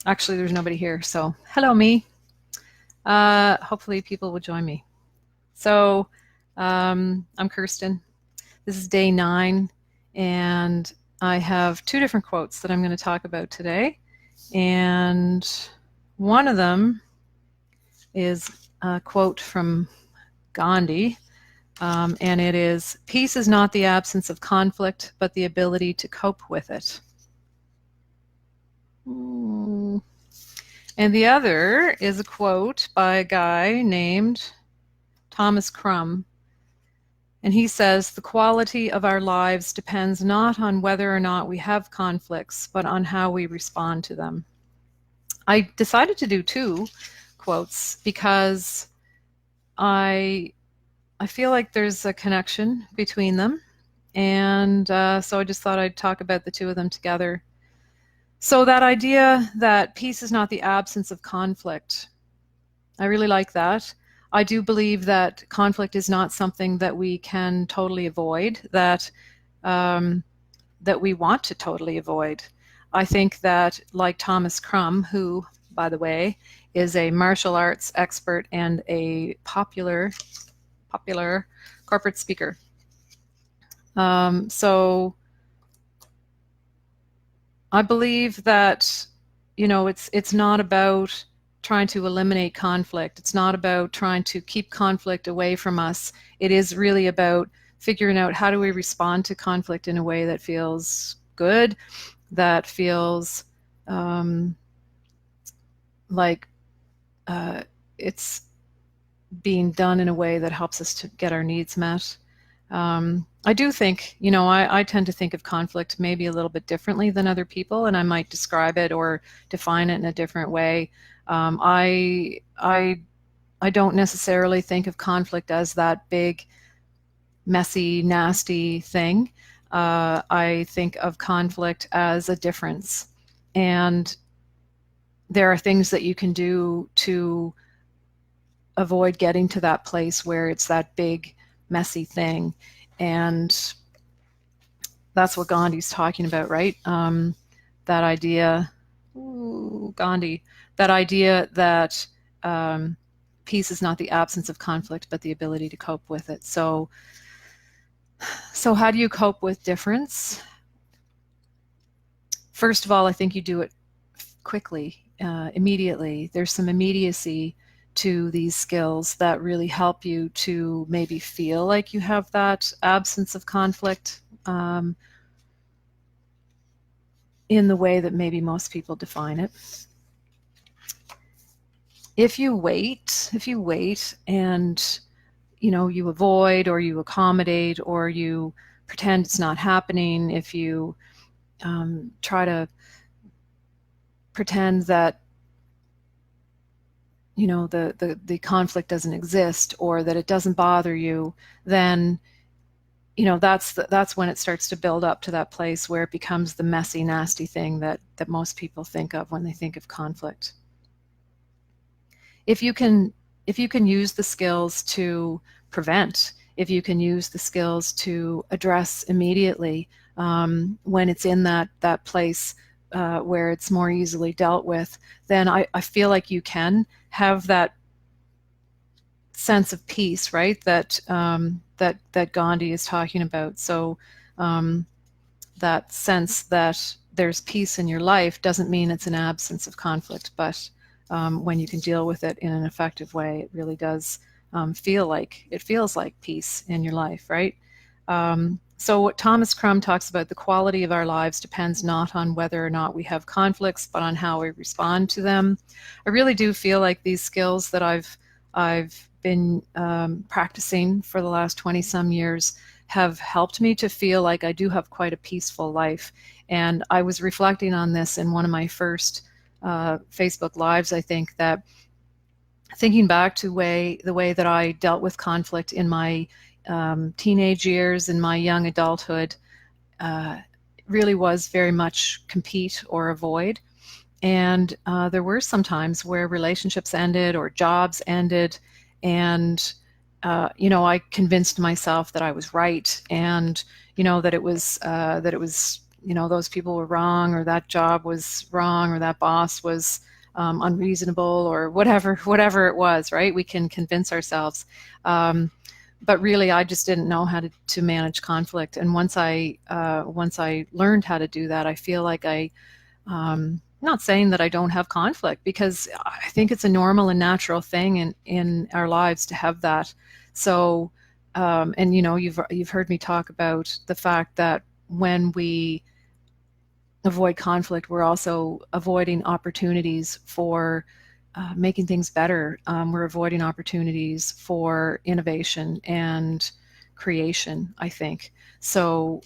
Actually, there's nobody here, so hello, me. Hopefully people will join me. So I'm Kirstin. This is day 9, and I have 2 different quotes that I'm going to talk about today. And one of them is a quote from Ghandi, and it is, "Peace is not the absence of conflict, but the ability to cope with it." And the other is a quote by a guy named Thomas Crum. And he says, "The quality of our lives depends not on whether or not we have conflicts, but on how we respond to them." I decided to do 2 quotes because I feel like there's a connection between them. And so I just thought I'd talk about the 2 of them together. So that idea that peace is not the absence of conflict, I really like that. I do believe that conflict is not something that we can totally avoid, that we want to totally avoid. I think that, like Thomas Crum, who, by the way, is a martial arts expert and a popular corporate speaker. So I believe that, it's not about trying to eliminate conflict. It's not about trying to keep conflict away from us. It is really about figuring out how do we respond to conflict in a way that feels good, that feels like it's being done in a way that helps us to get our needs met. I do think, I tend to think of conflict maybe a little bit differently than other people, and I might describe it or define it in a different way. I don't necessarily think of conflict as that big, messy, nasty thing. I think of conflict as a difference. And there are things that you can do to avoid getting to that place where it's that big, messy thing. And that's what Gandhi's talking about, right? That idea, Ghandi, that idea that peace is not the absence of conflict, but the ability to cope with it. So how do you cope with difference? First of all, I think you do it quickly, immediately. There's some immediacy to these skills that really help you to maybe feel like you have that absence of conflict in the way that maybe most people define it. If you wait and you avoid or you accommodate or you pretend it's not happening, if you try to pretend that the conflict doesn't exist or that it doesn't bother you, then that's when it starts to build up to that place where it becomes the messy, nasty thing that most people think of when they think of conflict. If you can use the skills to prevent, if you can use the skills to address immediately when it's in that place where it's more easily dealt with, then I feel like you can have that sense of peace, right? That Ghandi is talking about. So that sense that there's peace in your life doesn't mean it's an absence of conflict, but when you can deal with it in an effective way, it really does feels like peace in your life, right? So what Thomas Crum talks about, the quality of our lives depends not on whether or not we have conflicts, but on how we respond to them. I really do feel like these skills that I've been practicing for the last 20 some years have helped me to feel like I do have quite a peaceful life. And I was reflecting on this in one of my first Facebook Lives, I think, that thinking back to the way that I dealt with conflict in my teenage years, in my young adulthood, really was very much compete or avoid. And there were some times where relationships ended or jobs ended, and I convinced myself that I was right, and that it was those people were wrong, or that job was wrong, or that boss was unreasonable, or whatever it was, right? We can convince ourselves. But really, I just didn't know how to manage conflict. And once I learned how to do that, I feel like not saying that I don't have conflict, because I think it's a normal and natural thing in our lives to have that. So, and you've heard me talk about the fact that when we avoid conflict, we're also avoiding opportunities for making things better. We're avoiding opportunities for innovation and creation, I think. So,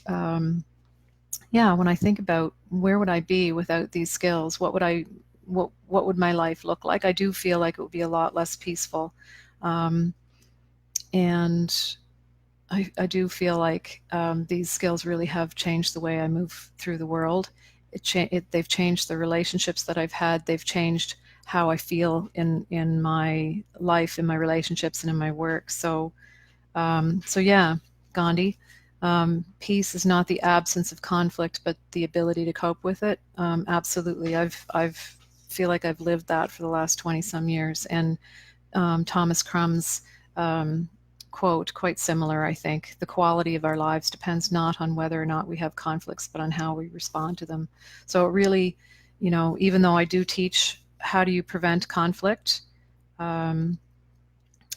yeah, when I think about where would I be without these skills, what would my life look like? I do feel like it would be a lot less peaceful, and I do feel like these skills really have changed the way I move through the world. They've changed the relationships that I've had. They've changed how I feel in my life, in my relationships, and in my work. So yeah, Ghandi. Peace is not the absence of conflict, but the ability to cope with it. Absolutely, I've feel like I've lived that for the last 20 some years. And Thomas Crum's quote, quite similar, I think. The quality of our lives depends not on whether or not we have conflicts, but on how we respond to them. So it really, even though I do teach how do you prevent conflict, and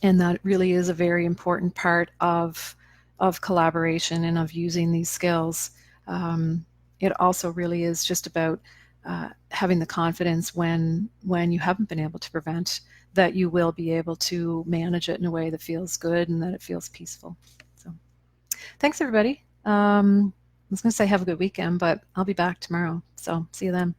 that really is a very important part of collaboration and of using these skills. It also really is just about having the confidence when you haven't been able to prevent, that you will be able to manage it in a way that feels good and that it feels peaceful. So thanks, everybody. I was going to say have a good weekend, but I'll be back tomorrow. So see you then.